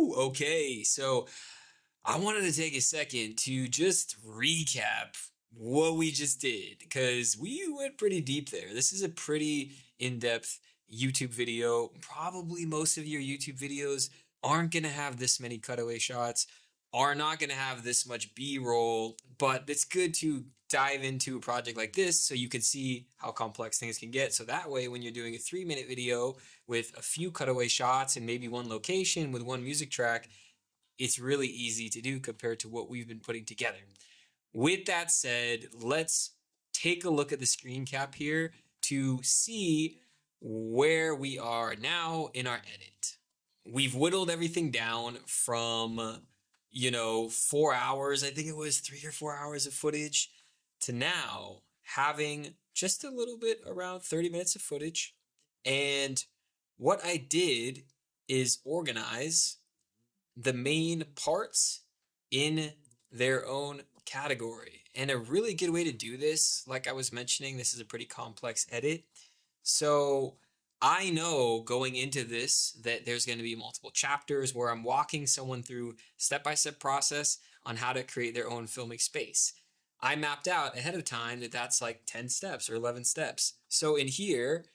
Okay, so I wanted to take a second to just recap what we just did because we went pretty deep there. This is a pretty in depth YouTube video. Probably most of your YouTube videos aren't going to have this many cutaway shots, are not going to have this much B roll, but it's good to dive into a project like this so you can see how complex things can get. So that way, when you're doing a 3 minute video with a few cutaway shots and maybe one location with one music track, it's really easy to do compared to what we've been putting together. With that said, let's take a look at the screen cap here to see where we are now in our edit. We've whittled everything down from, 4 hours, I think it was 3 or 4 hours of footage, to now having just a little bit around 30 minutes of footage. And what I did is organize the main parts in their own category. And a really good way to do this, like I was mentioning, this is a pretty complex edit. So I know going into this that there's going to be multiple chapters where I'm walking someone through step-by-step process on how to create their own filmic space. I mapped out ahead of time that that's like 10 steps or 11 steps. So in here,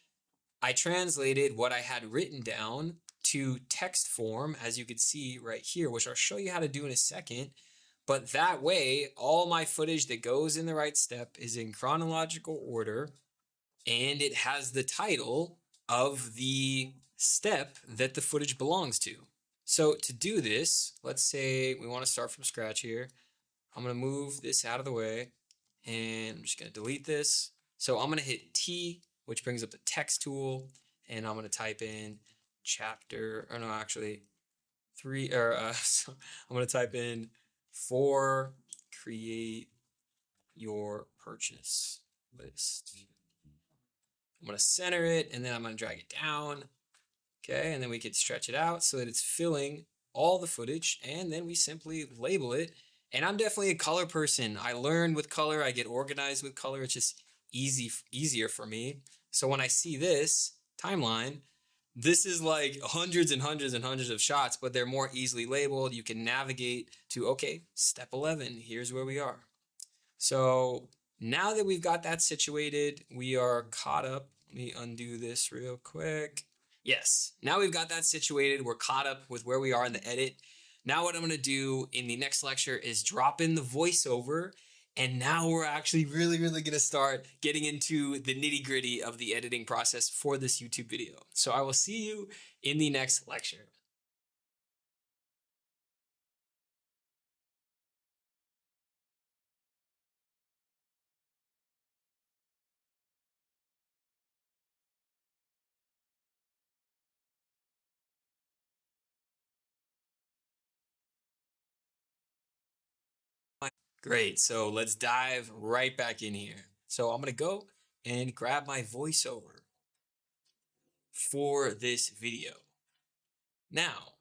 I translated what I had written down to text form, as you can see right here, which I'll show you how to do in a second. But that way, all my footage that goes in the right step is in chronological order, and it has the title of the step that the footage belongs to. So to do this, let's say we want to start from scratch here. I'm going to move this out of the way, and I'm just going to delete this. So I'm going to hit T, which brings up the text tool, and I'm going to type in chapter, or no, actually, so I'm going to type in for create your purchase list. I'm going to center it, and then I'm going to drag it down. Okay, and then we could stretch it out so that it's filling all the footage, and then we simply label it. And I'm definitely a color person. I learn with color, I get organized with color. It's just easier for me. So when I see this timeline, this is like hundreds and hundreds and hundreds of shots, but they're more easily labeled. You can navigate to, okay, step 11, here's where we are. So now that we've got that situated, we are caught up. Let me undo this real quick. Yes, now we've got that situated. We're caught up with where we are in the edit. Now what I'm going to do in the next lecture is drop in the voiceover. And now we're actually really going to start getting into the nitty gritty of the editing process for this YouTube video. So I will see you in the next lecture. Great, so let's dive right back in here. So I'm going to go and grab my voiceover for this video. Now,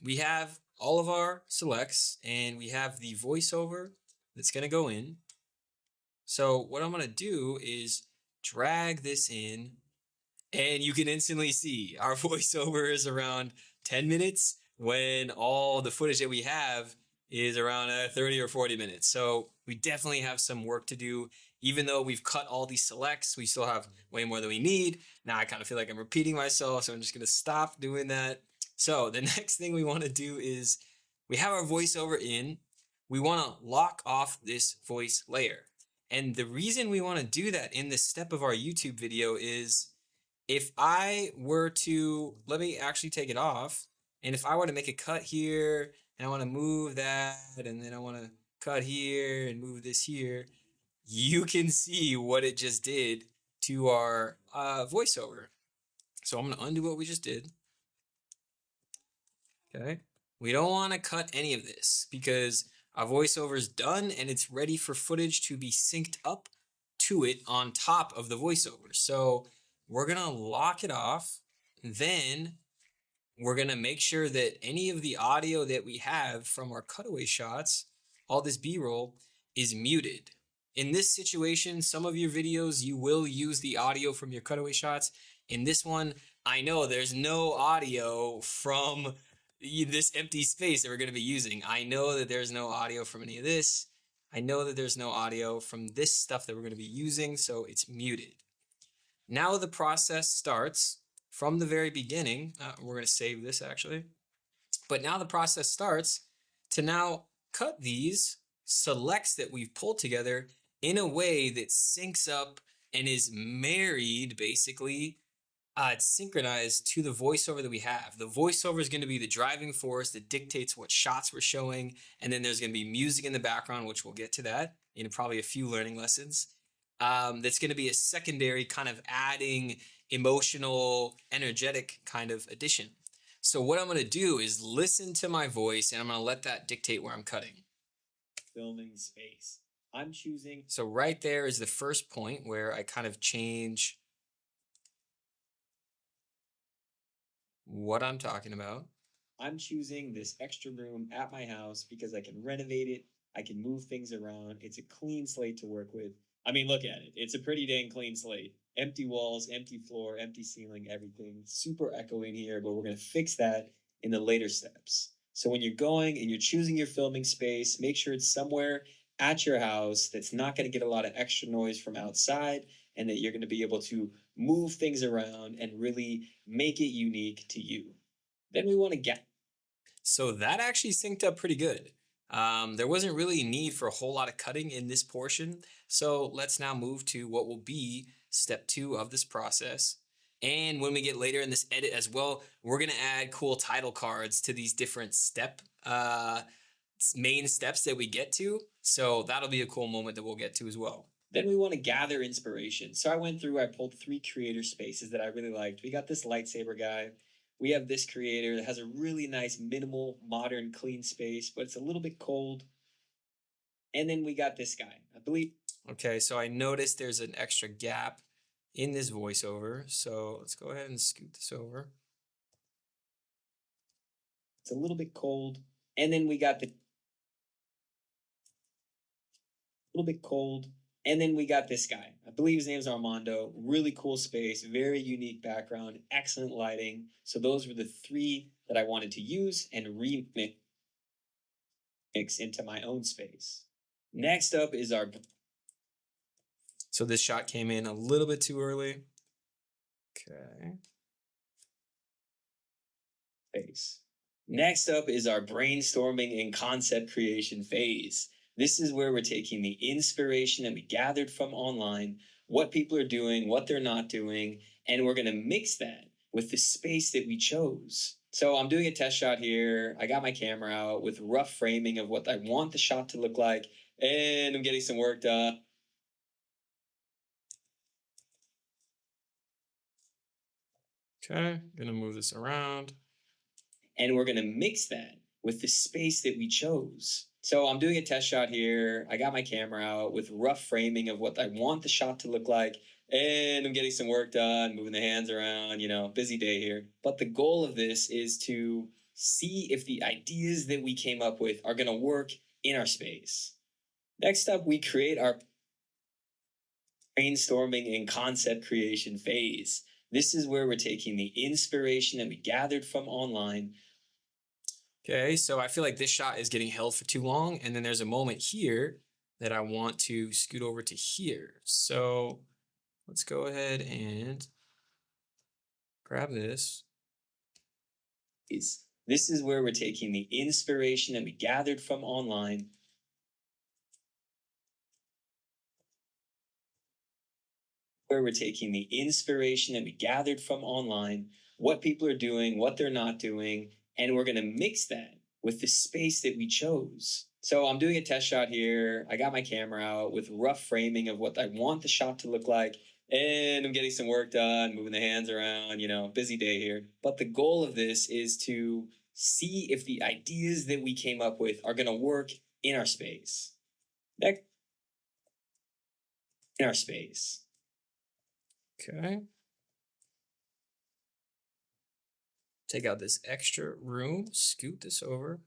we have all of our selects and we have the voiceover that's going to go in. So what I'm going to do is drag this in, and you can instantly see our voiceover is around 10 minutes when all the footage that we have is around 30 or 40 minutes. So we definitely have some work to do. Even though we've cut all these selects, we still have way more than we need. Now I kind of feel like I'm repeating myself, so I'm just going to stop doing that. So the next thing we want to do is we have our voiceover in. We want to lock off this voice layer. And the reason we want to do that in this step of our YouTube video is if I were to, let me actually take it off. And if I were to make a cut here, and I want to move that, and then I want to cut here and move this here, you can see what it just did to our voiceover. So I'm going to undo what we just did. Okay. We don't want to cut any of this because our voiceover is done and it's ready for footage to be synced up to it on top of the voiceover. So we're going to lock it off. Then we're going to make sure that any of the audio that we have from our cutaway shots, all this B-roll, is muted. In this situation, some of your videos, you will use the audio from your cutaway shots. In this one, I know there's no audio from this empty space that we're going to be using. I know that there's no audio from any of this. I know that there's no audio from this stuff that we're going to be using, so it's muted. Now the process starts from the very beginning. We're going to save this actually. But now the process starts to now cut these selects that we've pulled together in a way that syncs up and is married basically it's synchronized to the voiceover that we have. The voiceover is going to be the driving force that dictates what shots we're showing. And then there's going to be music in the background, which we'll get to that in probably a few learning lessons. That's going to be a secondary kind of adding emotional, energetic kind of addition. So what I'm going to do is listen to my voice and I'm going to let that dictate where I'm cutting. Filming space. I'm choosing. So right there is the first point where I kind of change what I'm talking about. I'm choosing this extra room at my house because I can renovate it. I can move things around. It's a clean slate to work with. I mean, look at it. It's a pretty dang clean slate. Empty walls, empty floor, empty ceiling, everything. Super echoing here, but we're going to fix that in the later steps. So when you're going and you're choosing your filming space, make sure it's somewhere at your house that's not going to get a lot of extra noise from outside and that you're going to be able to move things around and really make it unique to you. Then we want to get. So that actually synced up pretty good. There wasn't really a need for a whole lot of cutting in this portion. So let's now move to what will be step 2 of this process. And when we get later in this edit as well, we're going to add cool title cards to these different main steps that we get to. So that'll be a cool moment that we'll get to as well. Then we want to gather inspiration. So I pulled 3 creator spaces that I really liked. We got this lightsaber guy. We have this creator that has a really nice, minimal, modern, clean space, but it's a little bit cold. And then we got this guy, I believe. Okay, so I noticed there's an extra gap in this voiceover. So let's go ahead and scoot this over. It's a little bit cold. And then we got the little bit cold. And then we got this guy. I believe his name's Armando. Really cool space, very unique background, excellent lighting. So those were the 3 that I wanted to use and remix into my own space. Next up is our... So this shot came in a little bit too early. Okay. Space. Next up is our brainstorming and concept creation phase. This is where we're taking the inspiration that we gathered from online, what people are doing, what they're not doing, and we're going to mix that with the space that we chose. So I'm doing a test shot here. I got my camera out with rough framing of what I want the shot to look like, and I'm getting some work done. Okay, gonna move this around. And we're gonna mix that with the space that we chose. So I'm doing a test shot here. I got my camera out with rough framing of what I want the shot to look like. And I'm getting some work done, moving the hands around, busy day here. But the goal of this is to see if the ideas that we came up with are going to work in our space. Next up, we create our brainstorming and concept creation phase. This is where we're taking the inspiration that we gathered from online. Okay, so I feel like this shot is getting held for too long, and then there's a moment here that I want to scoot over to here. So let's go ahead and grab this. This is where we're taking the inspiration that we gathered from online. Where we're taking the inspiration that we gathered from online, what people are doing, what they're not doing, and we're going to mix that with the space that we chose. So I'm doing a test shot here. I got my camera out with rough framing of what I want the shot to look like. And I'm getting some work done, moving the hands around, busy day here. But the goal of this is to see if the ideas that we came up with are going to work in our space. Next, in our space. Okay. Take out this extra room, scoot this over.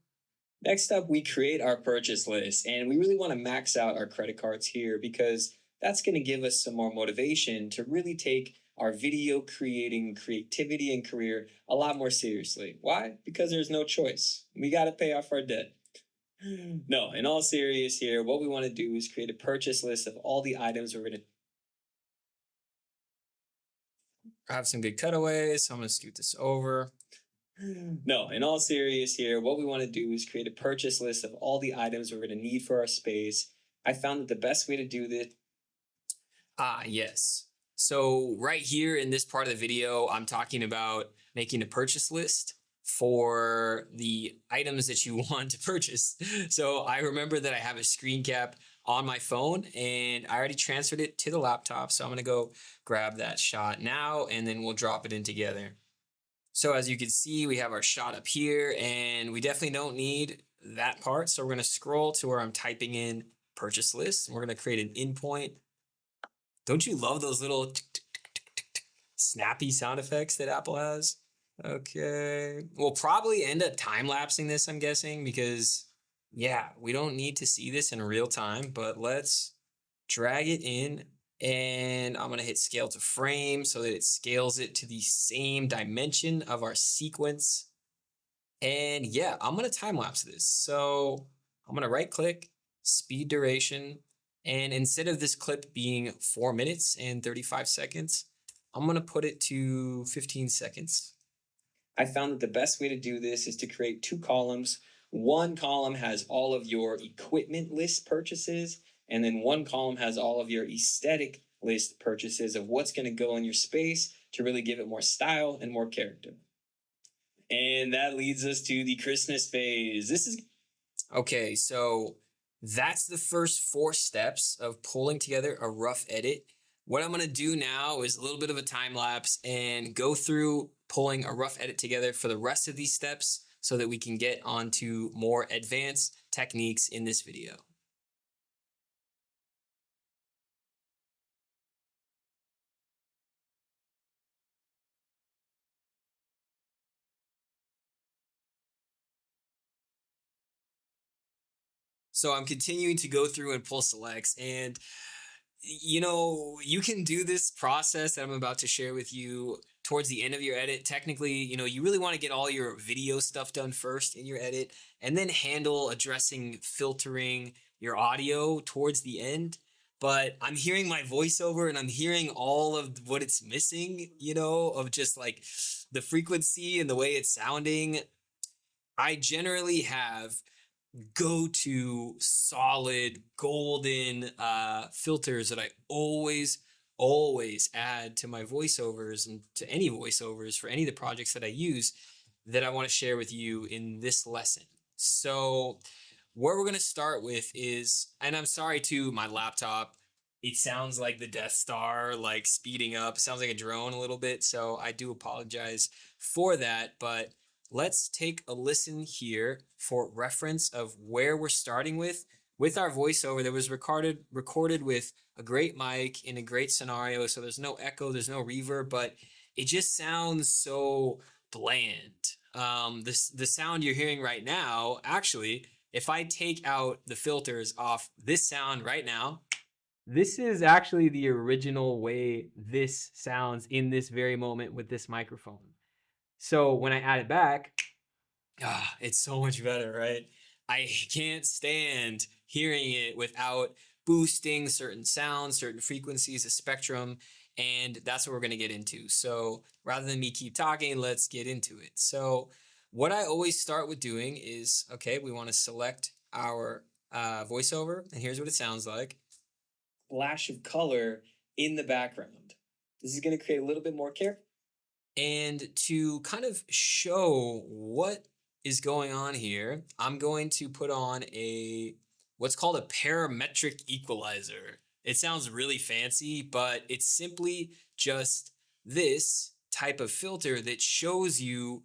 Next up, we create our purchase list, and we really want to max out our credit cards here because that's going to give us some more motivation to really take our video creating creativity and career a lot more seriously. Why? Because there's no choice. We got to pay off our debt. No, in all serious here, what we want to do is create a purchase list of all the items we're going to have some good cutaways. So I'm going to scoot this over. No, in all serious here, what we want to do is create a purchase list of all the items we're going to need for our space. I found that the best way to do this. Ah, yes. So right here in this part of the video, I'm talking about making a purchase list for the items that you want to purchase. So I remember that I have a screen cap on my phone and I already transferred it to the laptop. So I'm going to go grab that shot now and then we'll drop it in together. So as you can see, we have our shot up here and we definitely don't need that part. So we're going to scroll to where I'm typing in purchase list. And we're going to create an endpoint. Don't you love those little snappy sound effects that Apple has? Okay. We'll probably end up time-lapsing this, I'm guessing, because yeah, we don't need to see this in real time, but let's drag it in and I'm going to hit scale to frame so that it scales it to the same dimension of our sequence. And yeah, I'm going to time lapse this. So I'm going to right click, speed duration. And instead of this clip being 4 minutes and 35 seconds, I'm going to put it to 15 seconds. I found that the best way to do this is to create two columns. One column has all of your equipment list purchases, and then one column has all of your aesthetic list purchases of what's going to go in your space to really give it more style and more character. And that leads us to the Christmas phase. This is okay, so that's the first 4 steps of pulling together a rough edit. What I'm going to do now is a little bit of a time lapse and go through pulling a rough edit together for the rest of these steps so that we can get onto more advanced techniques in this video. So I'm continuing to go through and pull selects, and you know, you can do this process that I'm about to share with you towards the end of your edit. Technically, you know, you really want to get all your video stuff done first in your edit and then handle addressing filtering your audio towards the end. But I'm hearing my voiceover and I'm hearing all of what it's missing, you know, of just like the frequency and the way it's sounding. I generally have go-to solid golden filters that I always add to my voiceovers and to any voiceovers for any of the projects that I use that I want to share with you in this lesson. So where we're going to start with is, and I'm sorry to my laptop, it sounds like the Death Star, like speeding up. It sounds like a drone a little bit. So I do apologize for that. But let's take a listen here for reference of where we're starting with our voiceover that was recorded with a great mic in a great scenario. So there's no echo, there's no reverb, but it just sounds so bland. The sound you're hearing right now, actually, if I take out the filters off this sound right now, this is actually the original way this sounds in this very moment with this microphone. So when I add it back, it's so much better, right? I can't stand hearing it without boosting certain sounds, certain frequencies, a spectrum, and that's what we're going to get into. So rather than me keep talking, let's get into it. So what I always start with doing is, okay, we want to select our voiceover, and here's what it sounds like. Flash of color in the background. This is going to create a little bit more character. And to kind of show what is going on here, I'm going to put on what's called a parametric equalizer. It sounds really fancy, but it's simply just this type of filter that shows you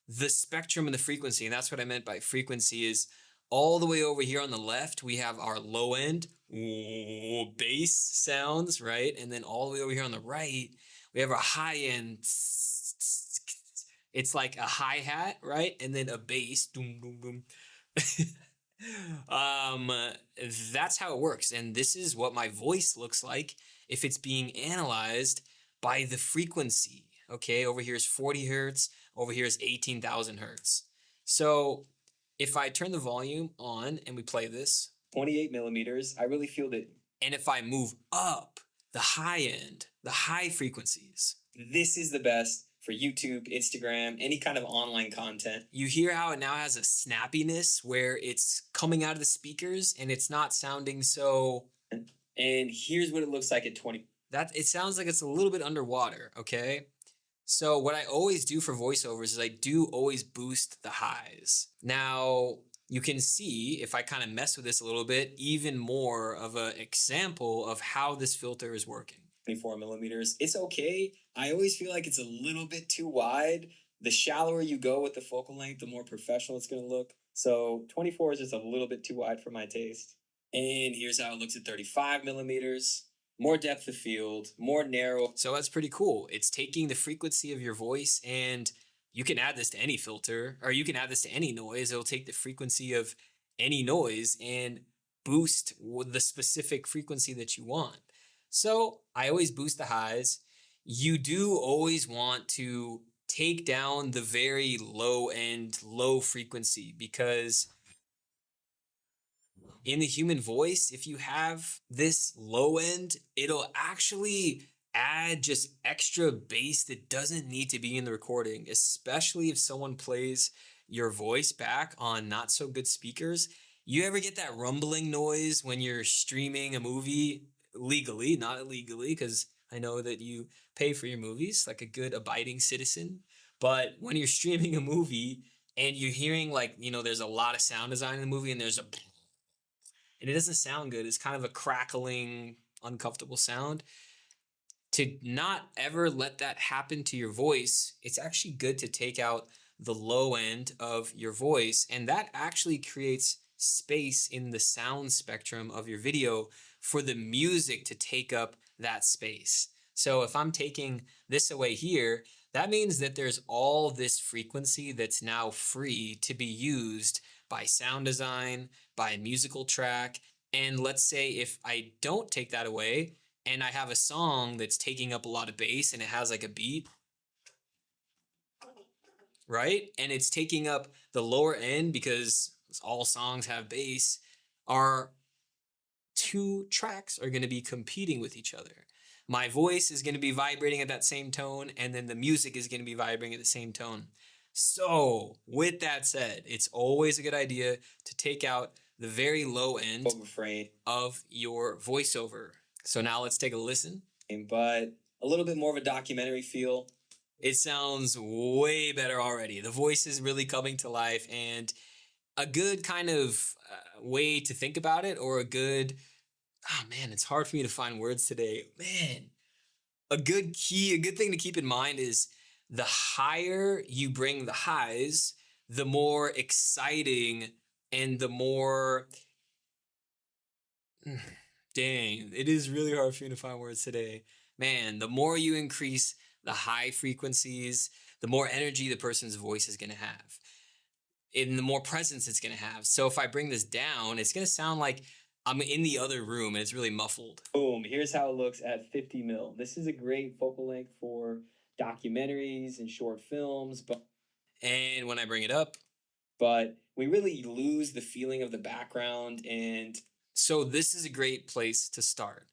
the spectrum and the frequency. And that's what I meant by frequency is all the way over here on the left, we have our low end bass sounds, right? And then all the way over here on the right, we have our high end. It's like a hi-hat, right? And then a bass. Doom, doom, doom. um, that's how it works. And this is what my voice looks like if it's being analyzed by the frequency. Okay, over here is 40 hertz, over here is 18,000 hertz. So if I turn the volume on and we play this, 28 millimeters, I really feel that. And if I move up the high end, the high frequencies, this is the best for YouTube, Instagram, any kind of online content. You hear how it now has a snappiness where it's coming out of the speakers and it's not sounding so. And here's what it looks like at 20. That it sounds like it's a little bit underwater, okay? So what I always do for voiceovers is I do always boost the highs. Now, you can see if I kind of mess with this a little bit, even more of an example of how this filter is working. 24 millimeters. It's okay. I always feel like it's a little bit too wide. The shallower you go with the focal length, the more professional it's going to look. So 24 is just a little bit too wide for my taste. And here's how it looks at 35 millimeters. More depth of field, more narrow. So that's pretty cool. It's taking the frequency of your voice, and you can add this to any filter, or you can add this to any noise. It'll take the frequency of any noise and boost the specific frequency that you want. So I always boost the highs. You do always want to take down the very low end, low frequency, because in the human voice, if you have this low end, it'll actually add just extra bass that doesn't need to be in the recording, especially if someone plays your voice back on not so good speakers. You ever get that rumbling noise when you're streaming a movie legally, not illegally, because I know that you pay for your movies like a good abiding citizen. But when you're streaming a movie and you're hearing there's a lot of sound design in the movie and there's and it doesn't sound good. It's kind of a crackling, uncomfortable sound. To not ever let that happen to your voice, it's actually good to take out the low end of your voice, and that actually creates space in the sound spectrum of your video for the music to take up that space. So if I'm taking this away here, that means that there's all this frequency that's now free to be used by sound design, by a musical track. And let's say if I don't take that away and I have a song that's taking up a lot of bass and it has like a beat, right? And it's taking up the lower end because all songs have bass. Our two tracks are going to be competing with each other. My voice is going to be vibrating at that same tone, and then the music is going to be vibrating at the same tone. So, with that said, it's always a good idea to take out the very low end of your voiceover. So now let's take a listen. But a little bit more of a documentary feel. It sounds way better already. The voice is really coming to life, and a good kind of way to think about it, or a good, it's hard for me to find words today. Man, a good thing to keep in mind is the higher you bring the highs, the more exciting and the more, dang, it is really hard for me to find words today. Man, the more you increase the high frequencies, the more energy the person's voice is going to have, and the more presence it's going to have. So if I bring this down, it's going to sound like I'm in the other room and it's really muffled. Boom. Here's how it looks at 50 mil. This is a great focal length for documentaries and short films. And when I bring it up, but we really lose the feeling of the background. And so this is a great place to start.